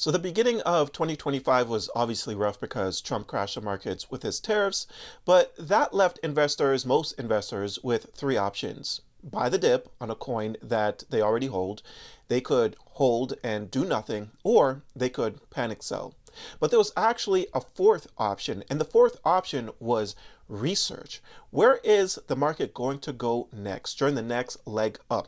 So the beginning of 2025 was obviously rough because Trump crashed the markets with his tariffs, but that left investors, most investors, with three options. Buy the dip on a coin that they already hold, they could hold and do nothing, or they could panic sell. But there was actually a fourth option, and the fourth option was research. Where is the market going to go next during the next leg up?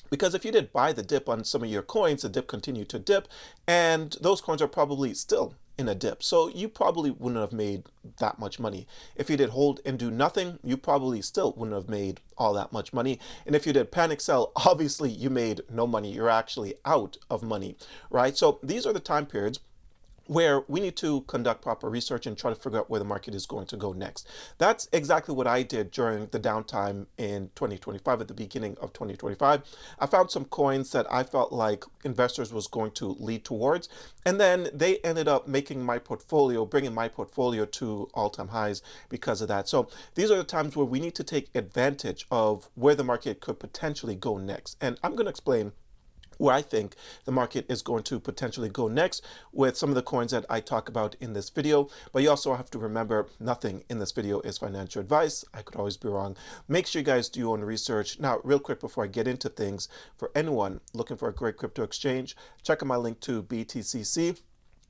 Because if you did buy the dip on some of your coins, the dip continued to dip, and those coins are probably still in a dip. So you probably wouldn't have made that much money. If you did hold and do nothing, you probably still wouldn't have made all that much money. And if you did panic sell, obviously you made no money. You're actually out of money, right? So these are the time periods where we need to conduct proper research and try to figure out where the market is going to go next. That's exactly what I did during the downtime in 2025, at the beginning of 2025. I found some coins that I felt like investors was going to lead towards, and then they ended up making my portfolio, bringing my portfolio to all-time highs because of that. So these are the times where we need to take advantage of where the market could potentially go next. And I'm going to explain where I think the market is going to potentially go next with some of the coins that I talk about in this video. But you also have to remember, nothing in this video is financial advice. I could always be wrong. Make sure you guys do your own research. Now, real quick before I get into things, for anyone looking for a great crypto exchange, check out my link to BTCC.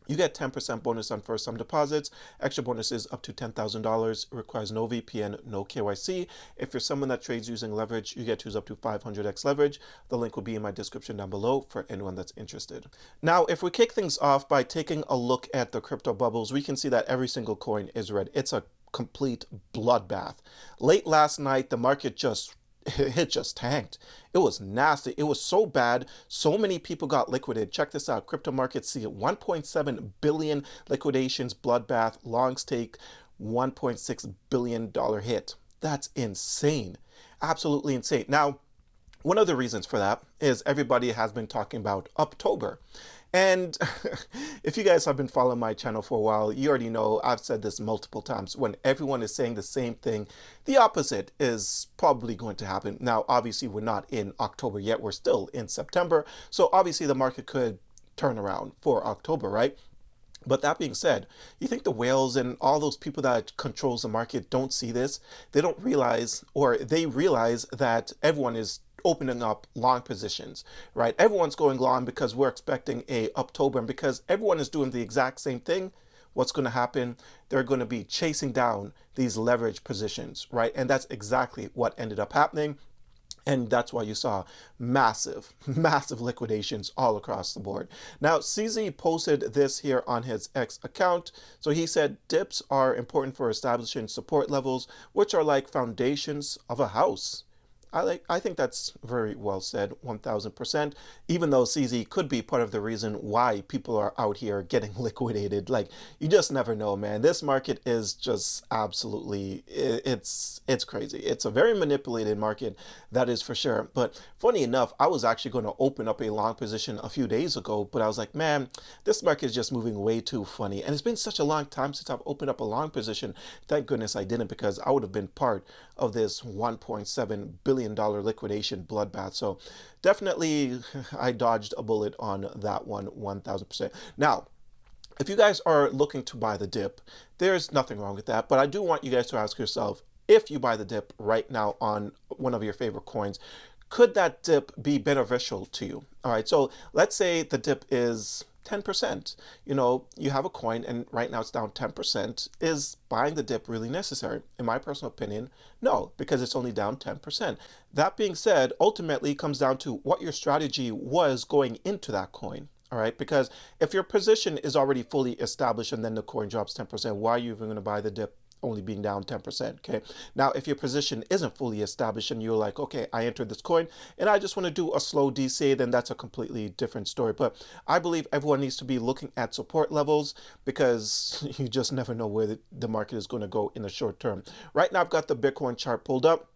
You get 10% bonus on first time deposits. Extra bonuses up to $10,000. It requires no VPN, no KYC. If you're someone that trades using leverage, you get to use up to 500x leverage. The link will be in my description down below for anyone that's interested. Now, if we kick things off by taking a look at the crypto bubbles, we can see that every single coin is red. It's a complete bloodbath. Late last night, the market just tanked. It was nasty. It was so bad. So many people got liquidated. Check this out. Crypto markets see 1.7 billion liquidations, bloodbath, longs take $1.6 billion hit. That's insane. Absolutely insane. Now, one of the reasons for that is everybody has been talking about October. And if you guys have been following my channel for a while, you already know I've said this multiple times. When everyone is saying the same thing, the opposite is probably going to happen. Now, obviously, we're not in October yet. We're still in September. So obviously, the market could turn around for October, right? But that being said, you think the whales and all those people that controls the market don't see this? They don't realize, or they realize that everyone is opening up long positions, right? Everyone's going long because we're expecting a October, and because everyone is doing the exact same thing, what's going to happen? They're going to be chasing down these leverage positions, right? And that's exactly what ended up happening. And that's why you saw massive liquidations all across the board. Now, CZ posted this here on his X account. So he said, dips are important for establishing support levels, which are like foundations of a house. I think that's very well said, 1000%, even though CZ could be part of the reason why people are out here getting liquidated. Like, you just never know, man. This market is just absolutely, it's crazy. It's a very manipulated market, that is for sure. But funny enough, I was actually going to open up a long position a few days ago, but I was like, man, this market is just moving way too funny. And it's been such a long time since I've opened up a long position. Thank goodness I didn't, because I would have been part of this $1.7 billion liquidation bloodbath. So definitely I dodged a bullet on that one, 1000%. Now, if you guys are looking to buy the dip, there's nothing wrong with that. But I do want you guys to ask yourself, if you buy the dip right now on one of your favorite coins, could that dip be beneficial to you? All right, so let's say the dip is 10%. You know, you have a coin and right now it's down 10%. Is buying the dip really necessary? In my personal opinion, no, because it's only down 10%. That being said, ultimately it comes down to what your strategy was going into that coin. All right, because if your position is already fully established and then the coin drops 10%, why are you even going to buy the dip only being down 10%? Okay, now if your position isn't fully established and you're like, okay, I entered this coin and I just want to do a slow DCA, then that's a completely different story. But I believe everyone needs to be looking at support levels, because you just never know where the market is going to go in the short term. Right now I've got the Bitcoin chart pulled up.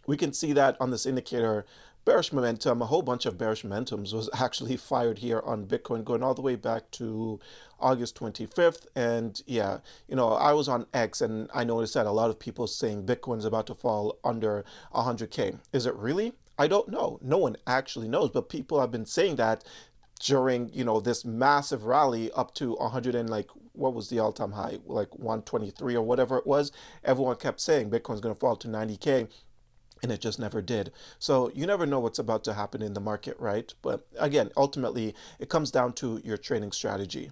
We can see that on this indicator, bearish momentum, a whole bunch of bearish momentums was actually fired here on Bitcoin, going all the way back to August 25th. And yeah, you know, I was on X and I noticed that a lot of people saying Bitcoin's about to fall under 100K. Is it really? I don't know. No one actually knows, but people have been saying that during, this massive rally up to 100 and like, what was the all-time high? Like 123 or whatever it was. Everyone kept saying Bitcoin's going to fall to 90K. And it just never did. So you never know what's about to happen in the market, right? But again, ultimately, it comes down to your trading strategy.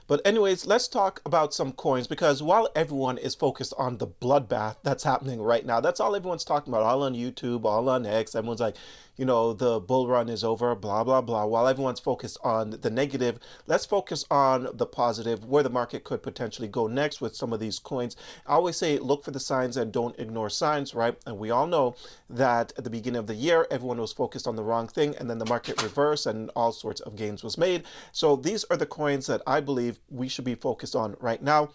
But anyways, let's talk about some coins, because while everyone is focused on the bloodbath that's happening right now, that's all everyone's talking about, all on YouTube, all on X. Everyone's like, the bull run is over, blah, blah, blah. While everyone's focused on the negative, let's focus on the positive, where the market could potentially go next with some of these coins. I always say look for the signs and don't ignore signs, right? And we all know that at the beginning of the year, everyone was focused on the wrong thing, and then the market reversed and all sorts of gains was made. So these are the coins that I believe we should be focused on right now.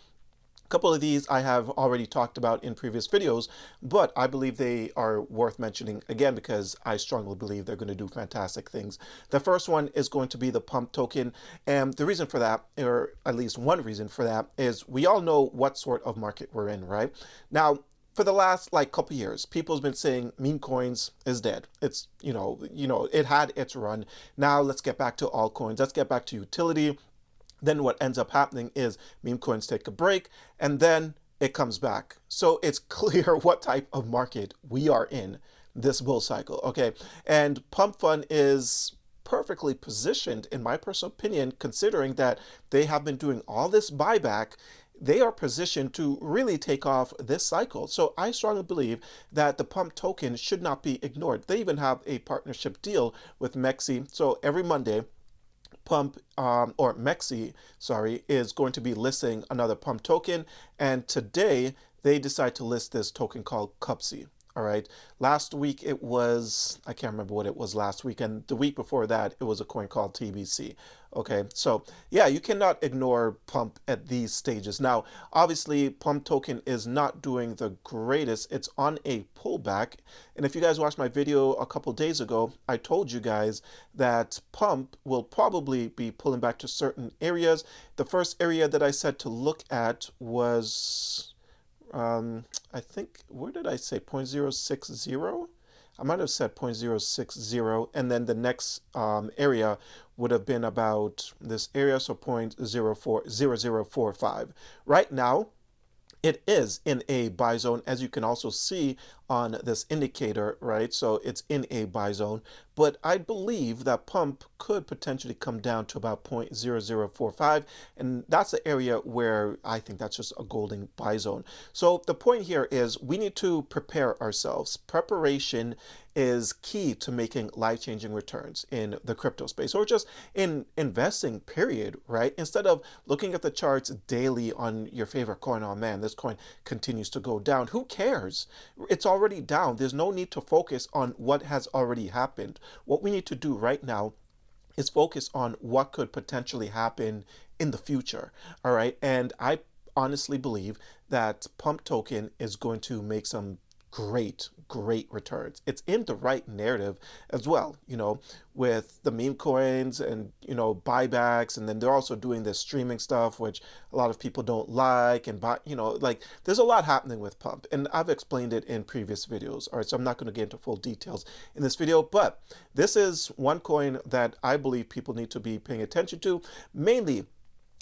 A couple of these I have already talked about in previous videos, but I believe they are worth mentioning again because I strongly believe they're going to do fantastic things. The first one is going to be the pump token, and the reason for that, or at least one reason for that, is we all know what sort of market we're in, right? Now, for the last couple years, people's been saying meme coins is dead. It's it had its run. Now let's get back to altcoins. Let's get back to utility. Then what ends up happening is meme coins take a break and then it comes back. So it's clear what type of market we are in this bull cycle. Okay. And Pump Fund is perfectly positioned, in my personal opinion, considering that they have been doing all this buyback. They are positioned to really take off this cycle. So I strongly believe that the Pump token should not be ignored. They even have a partnership deal with Mexi. So every Monday, Pump or Mexi, sorry, is going to be listing another Pump token, and today they decide to list this token called Cupsy. All right. Last week it was, I can't remember what it was last week, and the week before that it was a coin called TBC. Okay, so yeah, you cannot ignore Pump at these stages. Now, obviously, Pump token is not doing the greatest. It's on a pullback, and if you guys watched my video a couple days ago, I told you guys that Pump will probably be pulling back to certain areas. The first area that I said to look at was I think, where did I say 0.060? I might have said 0.060, and then the next area would have been about this area, so 0.0045. Right now, it is in a buy zone, as you can also see on this indicator, right? So it's in a buy zone, but I believe that Pump could potentially come down to about 0.0045, and that's the area where I think that's just a golden buy zone. So the point here is we need to prepare ourselves. Preparation is key to making life-changing returns in the crypto space, or just in investing, period, right? Instead of looking at the charts daily on your favorite coin, oh man, this coin continues to go down. Who cares? It's already down. There's no need to focus on what has already happened. What we need to do right now is focus on what could potentially happen in the future, all right? And I honestly believe that Pump token is going to make some great returns. It's in the right narrative as well, with the meme coins and, buybacks. And then they're also doing this streaming stuff, which a lot of people don't like. And, there's a lot happening with Pump. And I've explained it in previous videos. All right, so I'm not going to get into full details in this video. But this is one coin that I believe people need to be paying attention to, mainly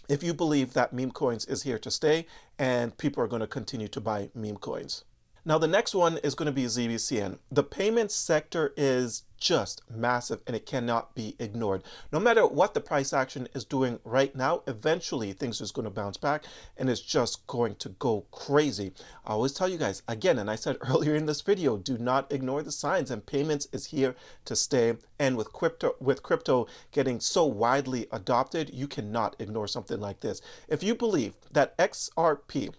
if you believe that meme coins is here to stay and people are going to continue to buy meme coins. Now, the next one is going to be ZBCN. The payment sector is just massive and it cannot be ignored. No matter what the price action is doing right now, eventually things are going to bounce back and it's just going to go crazy. I always tell you guys again, and I said earlier in this video, do not ignore the signs, and payments is here to stay. And with crypto getting so widely adopted, you cannot ignore something like this. If you believe that XRP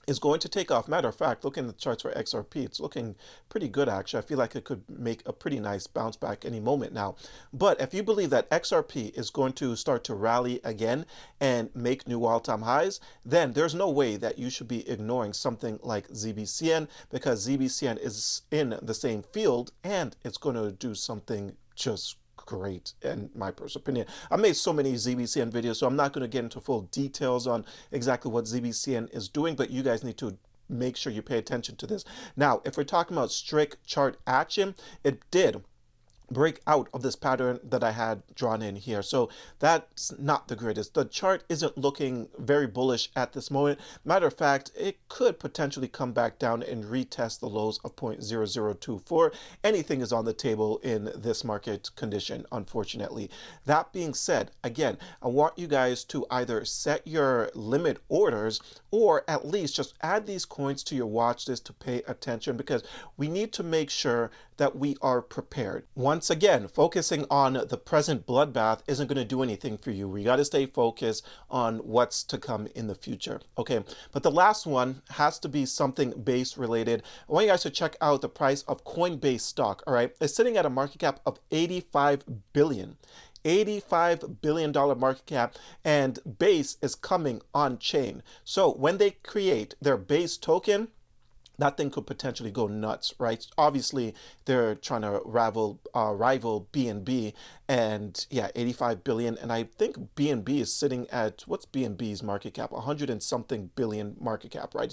is going to take off. Matter of fact, looking at the charts for XRP, it's looking pretty good actually. I feel like it could make a pretty nice bounce back any moment now. But if you believe that XRP is going to start to rally again and make new all-time highs, then there's no way that you should be ignoring something like ZBCN, because ZBCN is in the same field and it's going to do something just great in my personal opinion. I made so many ZBCN videos, so I'm not going to get into full details on exactly what ZBCN is doing, but you guys need to make sure you pay attention to this. Now, if we're talking about strict chart action, it did break out of this pattern that I had drawn in here. So that's not the greatest. The chart isn't looking very bullish at this moment. Matter of fact, it could potentially come back down and retest the lows of 0.0024. Anything is on the table in this market condition, unfortunately. That being said, again, I want you guys to either set your limit orders or at least just add these coins to your watch list to pay attention, because we need to make sure that we are prepared. Once again, focusing on the present bloodbath isn't going to do anything for you. We got to stay focused on what's to come in the future. Okay, but the last one has to be something base related. I want you guys to check out the price of Coinbase stock. All right, it's sitting at a market cap of 85 billion. $85 billion market cap, and Base is coming on chain. So when they create their Base token, that thing could potentially go nuts, right? Obviously, they're trying to rival BNB, and yeah, 85 billion. And I think BNB is sitting at, what's BNB's market cap? 100 and something billion market cap, right?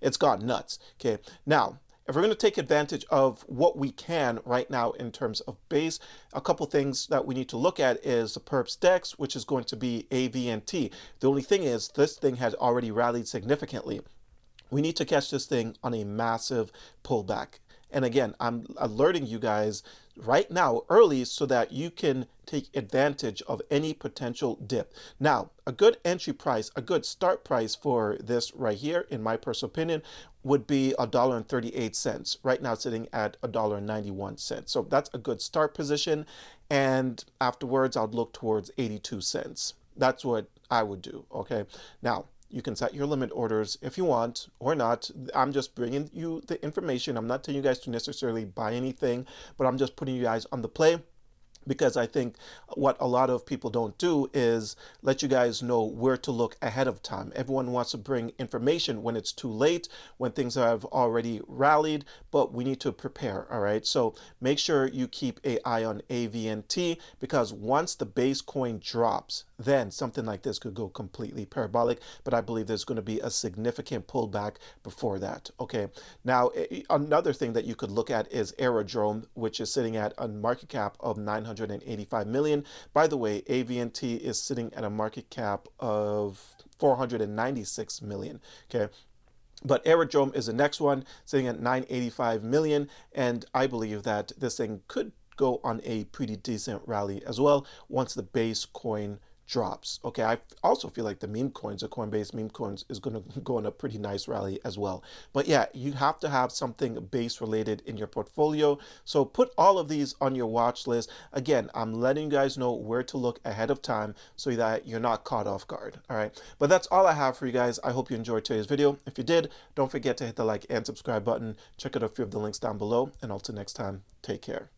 It's gone nuts. Okay, now, if we're going to take advantage of what we can right now in terms of base, a couple things that we need to look at is the perps DEX, which is going to be AVNT. The only thing is, this thing has already rallied significantly. We need to catch this thing on a massive pullback. And again, I'm alerting you guys right now early so that you can take advantage of any potential dip. Now, a good entry price, a good start price for this right here, in my personal opinion, would be $1.38. Right now, sitting at $1.91. So that's a good start position. And afterwards, I'll look towards 82 cents. That's what I would do. Okay. Now, you can set your limit orders if you want or not. I'm just bringing you the information. I'm not telling you guys to necessarily buy anything, but I'm just putting you guys on the play, because I think what a lot of people don't do is let you guys know where to look ahead of time. Everyone wants to bring information when it's too late, when things have already rallied, but we need to prepare, all right? So make sure you keep an eye on AVNT, because once the base coin drops, then something like this could go completely parabolic, but I believe there's going to be a significant pullback before that, okay? Now, another thing that you could look at is Aerodrome, which is sitting at a market cap of 985 million. By the way, AVNT is sitting at a market cap of 496 million, okay? But Aerodrome is the next one, sitting at 985 million, and I believe that this thing could go on a pretty decent rally as well once the base coin drops. Okay, I also feel like the meme coins, the Coinbase meme coins, is going to go on a pretty nice rally as well. But yeah, you have to have something base related in your portfolio. So put all of these on your watch list. Again, I'm letting you guys know where to look ahead of time so that you're not caught off guard. All right, but that's all I have for you guys. I hope you enjoyed today's video. If you did, don't forget to hit the like and subscribe button. Check out a few of the links down below, and until next time, take care.